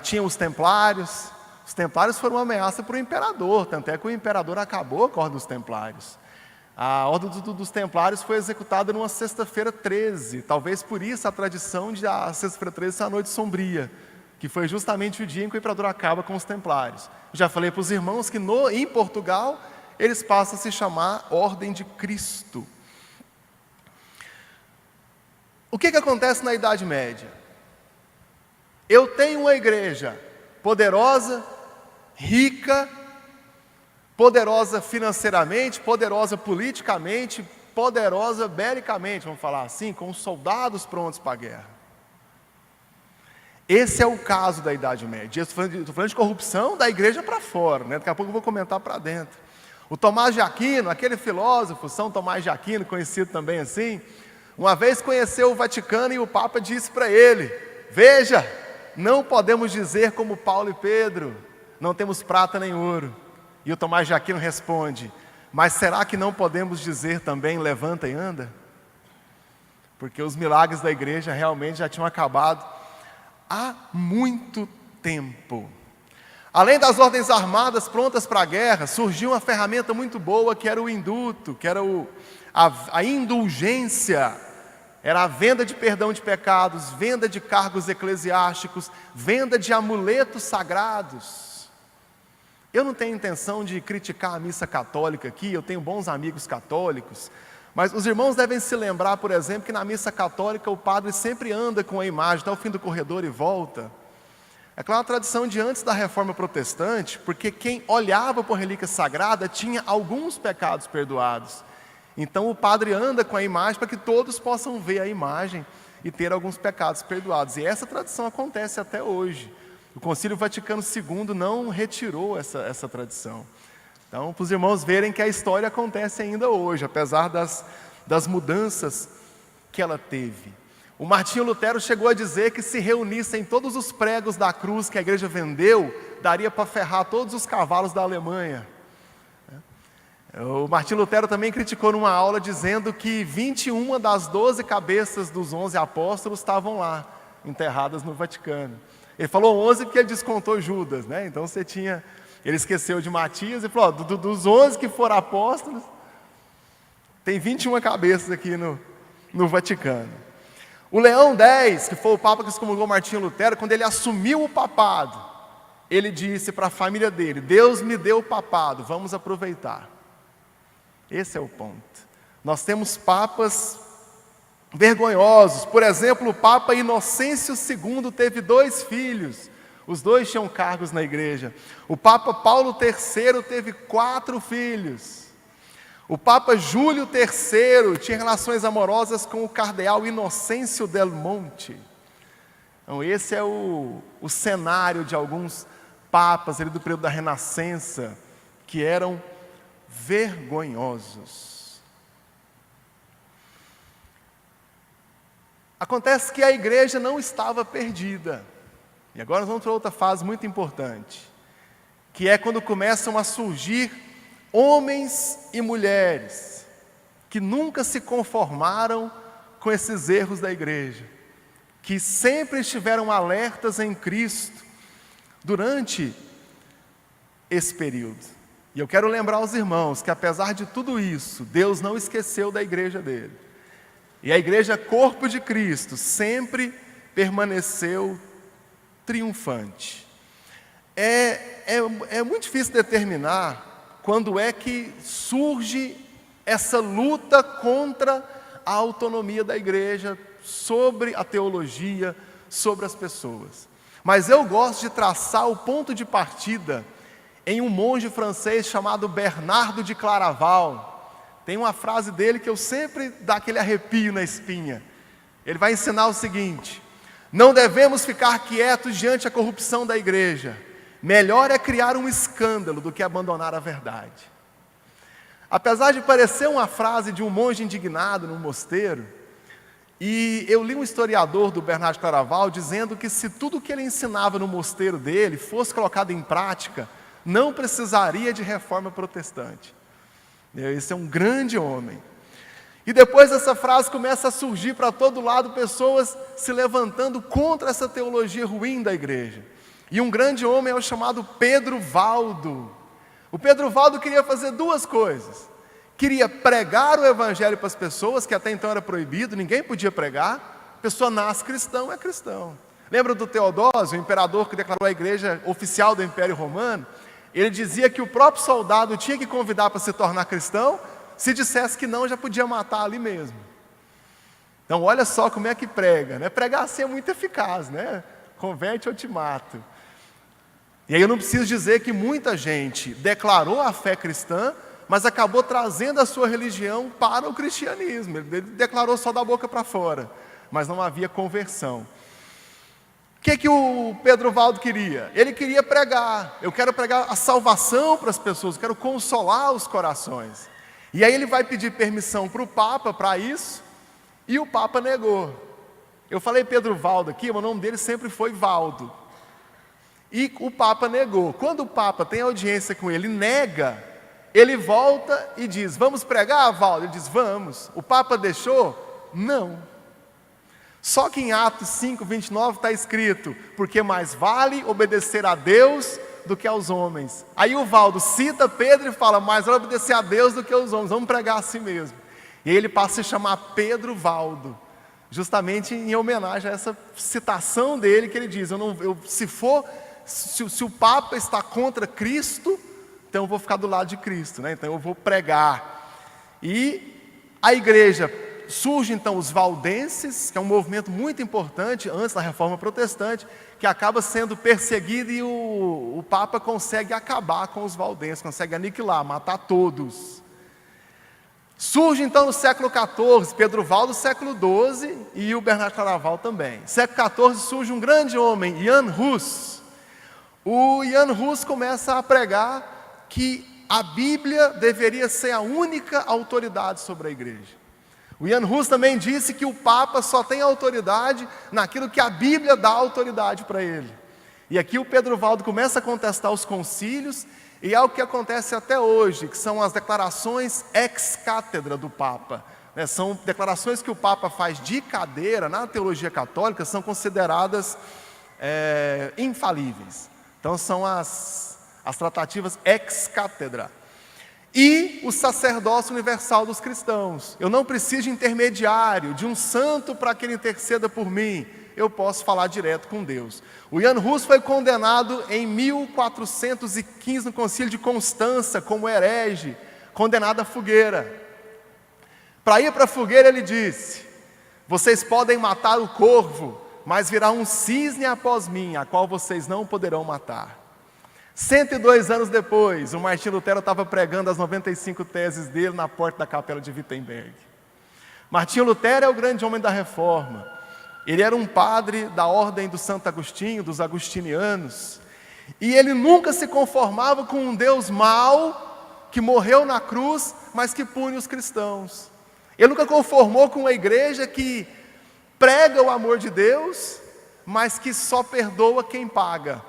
Tinha os templários. Os templários foram uma ameaça para o imperador, tanto é que o imperador acabou com a ordem dos templários. A ordem dos templários foi executada numa sexta-feira 13, talvez por isso a tradição de a sexta-feira 13 ser a noite sombria, que foi justamente o dia em que o imperador acaba com os templários. Já falei para os irmãos que em Portugal eles passam a se chamar Ordem de Cristo. O que acontece na Idade Média? Eu tenho uma igreja poderosa, rica, poderosa financeiramente, poderosa politicamente, poderosa belicamente, vamos falar assim, com soldados prontos para a guerra. Esse é o caso da Idade Média. Estou falando de corrupção da igreja para fora, né? Daqui a pouco eu vou comentar para dentro. O Tomás de Aquino, aquele filósofo, São Tomás de Aquino, conhecido também assim, uma vez conheceu o Vaticano e o Papa disse para ele: veja, não podemos dizer como Paulo e Pedro, não temos prata nem ouro. E o Tomás de Aquino responde: mas será que não podemos dizer também levanta e anda? Porque os milagres da igreja realmente já tinham acabado há muito tempo. Além das ordens armadas prontas para a guerra, surgiu uma ferramenta muito boa que era o induto, que era a indulgência. Era a venda de perdão de pecados, venda de cargos eclesiásticos, venda de amuletos sagrados. Eu não tenho intenção de criticar a missa católica aqui, eu tenho bons amigos católicos, mas os irmãos devem se lembrar, por exemplo, que na missa católica o padre sempre anda com a imagem até o fim do corredor e volta. É claro, a tradição de antes da Reforma Protestante, porque quem olhava para a relíquia sagrada tinha alguns pecados perdoados. Então o padre anda com a imagem para que todos possam ver a imagem e ter alguns pecados perdoados. E essa tradição acontece até hoje. O Concílio Vaticano II não retirou essa tradição. Então, para os irmãos verem que a história acontece ainda hoje, apesar das mudanças que ela teve. O Martinho Lutero chegou a dizer que se reunissem todos os pregos da cruz que a igreja vendeu, daria para ferrar todos os cavalos da Alemanha. O Martinho Lutero também criticou numa aula dizendo que 21 das 12 cabeças dos 11 apóstolos estavam lá, enterradas no Vaticano. Ele falou 11 porque ele descontou Judas, né? Então ele esqueceu de Matias e falou, dos 11 que foram apóstolos, tem 21 cabeças aqui no Vaticano. O Leão X, que foi o Papa que excomungou Martinho Lutero, quando ele assumiu o papado, ele disse para a família dele, Deus me deu o papado, vamos aproveitar. Esse é o ponto. Nós temos papas vergonhosos. Por exemplo, o Papa Inocêncio II teve 2 filhos. Os 2 tinham cargos na igreja. O Papa Paulo III teve 4 filhos. O Papa Júlio III tinha relações amorosas com o cardeal Inocêncio del Monte. Então esse é o cenário de alguns papas ali do período da Renascença, que eram vergonhosos. Acontece que a igreja não estava perdida. E agora nós vamos para outra fase muito importante, que é quando começam a surgir homens e mulheres que nunca se conformaram com esses erros da igreja, que sempre estiveram alertas em Cristo durante esse período. E eu quero lembrar aos irmãos que apesar de tudo isso, Deus não esqueceu da igreja dele. E a igreja corpo de Cristo sempre permaneceu triunfante. É muito difícil determinar quando é que surge essa luta contra a autonomia da igreja, sobre a teologia, sobre as pessoas. Mas eu gosto de traçar o ponto de partida em um monge francês chamado Bernardo de Claraval. Tem uma frase dele que eu sempre dá aquele arrepio na espinha. Ele vai ensinar o seguinte: não devemos ficar quietos diante da corrupção da igreja. Melhor é criar um escândalo do que abandonar a verdade. Apesar de parecer uma frase de um monge indignado num mosteiro, e eu li um historiador do Bernardo de Claraval dizendo que se tudo que ele ensinava no mosteiro dele fosse colocado em prática, não precisaria de reforma protestante. Esse é um grande homem. E depois essa frase começa a surgir para todo lado, pessoas se levantando contra essa teologia ruim da igreja. E um grande homem é o chamado Pedro Valdo. O Pedro Valdo queria fazer 2 coisas. Queria pregar o evangelho para as pessoas, que até então era proibido, ninguém podia pregar. A pessoa nasce cristão, é cristão. Lembra do Teodósio, o imperador que declarou a igreja oficial do Império Romano? Ele dizia que o próprio soldado tinha que convidar para se tornar cristão. Se dissesse que não, já podia matar ali mesmo. Então olha só como é que prega, né? Pregar assim é muito eficaz, né? Converte ou te mato. E aí eu não preciso dizer que muita gente declarou a fé cristã, mas acabou trazendo a sua religião para o cristianismo. Ele declarou só da boca para fora, mas não havia conversão. O que o Pedro Valdo queria? Ele queria pregar. Eu quero pregar a salvação para as pessoas, eu quero consolar os corações. E aí ele vai pedir permissão para o Papa para isso, e o Papa negou. Eu falei Pedro Valdo aqui, mas o nome dele sempre foi Valdo. E o Papa negou. Quando o Papa tem audiência com ele, nega, ele volta e diz: vamos pregar, Valdo? Ele diz: vamos. O Papa deixou? Não. Só que em Atos 5:29 está escrito: porque mais vale obedecer a Deus do que aos homens. Aí o Valdo cita Pedro e fala, mais vale obedecer a Deus do que aos homens, vamos pregar assim mesmo. E aí ele passa a se chamar Pedro Valdo, justamente em homenagem a essa citação dele, que ele diz, se o Papa está contra Cristo, então eu vou ficar do lado de Cristo, né? Então eu vou pregar. E a igreja, surge então os valdenses, que é um movimento muito importante antes da Reforma Protestante, que acaba sendo perseguido e o Papa consegue acabar com os valdenses, consegue aniquilar, matar todos. Surge então no século XIV, Pedro Valdo no século XII e o Bernardo Claraval também. No século XIV surge um grande homem, Jan Hus. O Jan Hus começa a pregar que a Bíblia deveria ser a única autoridade sobre a igreja. O Jan Hus também disse que o Papa só tem autoridade naquilo que a Bíblia dá autoridade para ele. E aqui o Pedro Valdo começa a contestar os concílios, e é o que acontece até hoje, que são as declarações ex-cátedra do Papa. São declarações que o Papa faz de cadeira, na teologia católica, são consideradas infalíveis. Então são as tratativas ex-cátedra. E o sacerdócio universal dos cristãos. Eu não preciso de intermediário, de um santo para que ele interceda por mim. Eu posso falar direto com Deus. O Jan Hus foi condenado em 1415 no concílio de Constança como herege, condenado à fogueira. Para ir para a fogueira ele disse, vocês podem matar o corvo, mas virá um cisne após mim, a qual vocês não poderão matar. 102 anos depois, o Martinho Lutero estava pregando as 95 teses dele na porta da capela de Wittenberg. Martinho Lutero é o grande homem da reforma. Ele era um padre da ordem do Santo Agostinho, dos agostinianos. E ele nunca se conformava com um Deus mau, que morreu na cruz, mas que pune os cristãos. Ele nunca conformou com uma igreja que prega o amor de Deus, mas que só perdoa quem paga.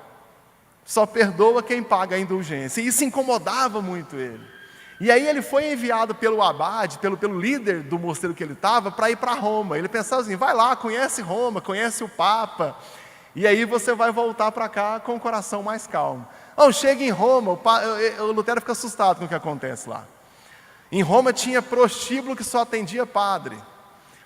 Só perdoa quem paga a indulgência. E isso incomodava muito ele. E aí ele foi enviado pelo abade, pelo líder do mosteiro que ele estava, para ir para Roma. Ele pensava assim, vai lá, conhece Roma, conhece o Papa, e aí você vai voltar para cá com o coração mais calmo. Não, chega em Roma, o Lutero fica assustado com o que acontece lá. Em Roma tinha prostíbulo que só atendia padre.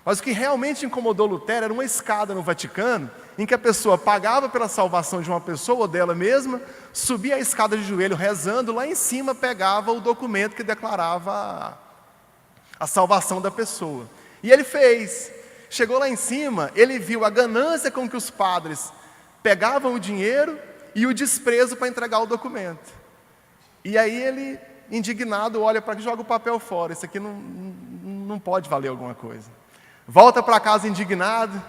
Mas o que realmente incomodou Lutero era uma escada no Vaticano, em que a pessoa pagava pela salvação de uma pessoa ou dela mesma, subia a escada de joelho rezando, lá em cima pegava o documento que declarava a salvação da pessoa. E ele fez. Chegou lá em cima, ele viu a ganância com que os padres pegavam o dinheiro e o desprezo para entregar o documento. E aí ele, indignado, olha para que joga o papel fora, isso aqui não pode valer alguma coisa. Volta para casa indignado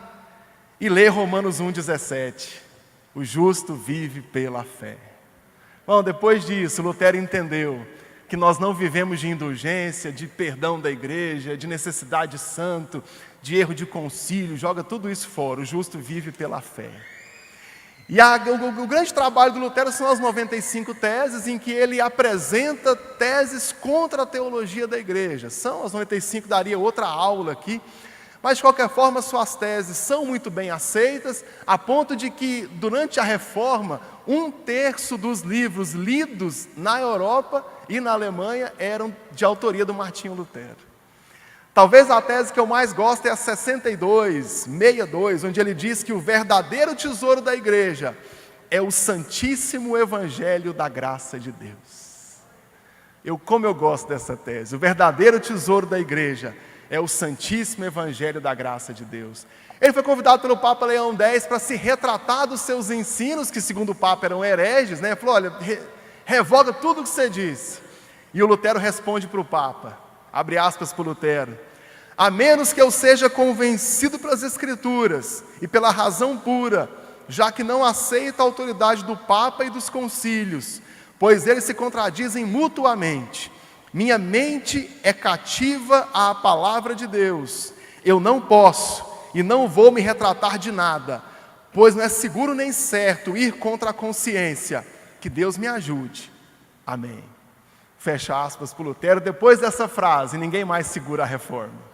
e lê Romanos 1,17. O justo vive pela fé. Bom, depois disso, Lutero entendeu que nós não vivemos de indulgência, de perdão da igreja, de necessidade de santo, de erro de concílio, joga tudo isso fora. O justo vive pela fé. E o grande trabalho do Lutero são as 95 teses, em que ele apresenta teses contra a teologia da igreja. São as 95, daria outra aula aqui. Mas, de qualquer forma, suas teses são muito bem aceitas, a ponto de que, durante a Reforma, 1/3 dos livros lidos na Europa e na Alemanha eram de autoria do Martinho Lutero. Talvez a tese que eu mais gosto é a 62, onde ele diz que o verdadeiro tesouro da igreja é o Santíssimo Evangelho da graça de Deus. Como eu gosto dessa tese. O verdadeiro tesouro da igreja é o Santíssimo Evangelho da graça de Deus. Ele foi convidado pelo Papa Leão X para se retratar dos seus ensinos, que segundo o Papa eram hereges, né? Ele falou, olha, revoga tudo o que você disse. E o Lutero responde para o Papa, abre aspas para o Lutero, a menos que eu seja convencido pelas Escrituras e pela razão pura, já que não aceito a autoridade do Papa e dos concílios, pois eles se contradizem mutuamente. Minha mente é cativa à palavra de Deus. Eu não posso e não vou me retratar de nada, pois não é seguro nem certo ir contra a consciência. Que Deus me ajude. Amém. Fecha aspas para Lutero. Depois dessa frase, ninguém mais segura a reforma.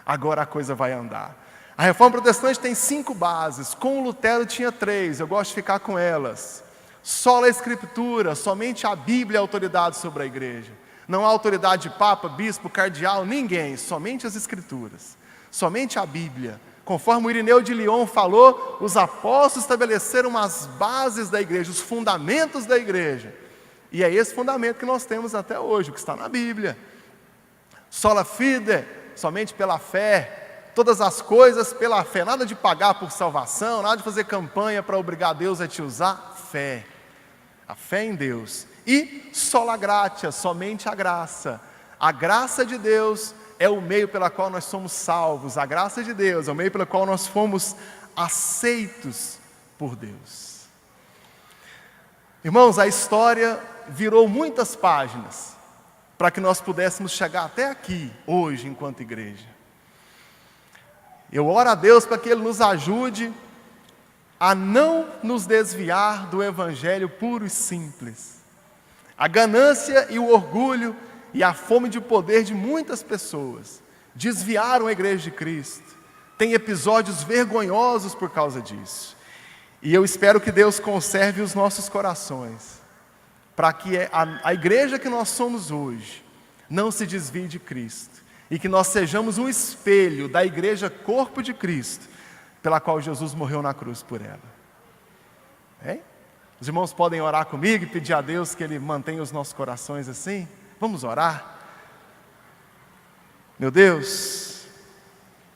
Agora a coisa vai andar. A reforma protestante tem 5 bases. Com o Lutero tinha 3. Eu gosto de ficar com elas. Sola Escritura, somente a Bíblia é autoridade sobre a igreja. Não há autoridade de papa, bispo, cardeal, ninguém, somente as Escrituras, somente a Bíblia. Conforme o Irineu de Lyon falou, os apóstolos estabeleceram as bases da igreja, os fundamentos da igreja. E é esse fundamento que nós temos até hoje, o que está na Bíblia. Sola fide, somente pela fé, todas as coisas pela fé, nada de pagar por salvação, nada de fazer campanha para obrigar Deus a te usar, fé. A fé em Deus. E sola gratia, somente a graça. A graça de Deus é o meio pela qual nós somos salvos. A graça de Deus é o meio pelo qual nós fomos aceitos por Deus. Irmãos, a história virou muitas páginas para que nós pudéssemos chegar até aqui, hoje, enquanto igreja. Eu oro a Deus para que Ele nos ajude a não nos desviar do Evangelho puro e simples. A ganância e o orgulho e a fome de poder de muitas pessoas desviaram a igreja de Cristo. Tem episódios vergonhosos por causa disso. E eu espero que Deus conserve os nossos corações, para que a igreja que nós somos hoje não se desvie de Cristo, e que nós sejamos um espelho da igreja corpo de Cristo, pela qual Jesus morreu na cruz por ela. Hein? Os irmãos podem orar comigo e pedir a Deus que Ele mantenha os nossos corações assim? Vamos orar? Meu Deus,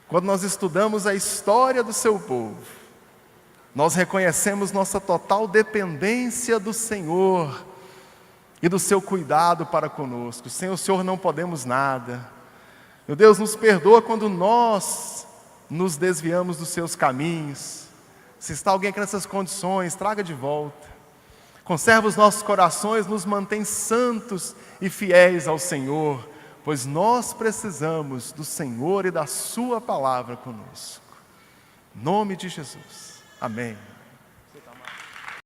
quando nós estudamos a história do Seu povo, nós reconhecemos nossa total dependência do Senhor e do Seu cuidado para conosco. Sem o Senhor não podemos nada. Meu Deus, nos perdoa quando nós nos desviamos dos Seus caminhos. Se está alguém aqui nessas condições, traga de volta. Conserva os nossos corações, nos mantém santos e fiéis ao Senhor, pois nós precisamos do Senhor e da Sua palavra conosco. Em nome de Jesus. Amém.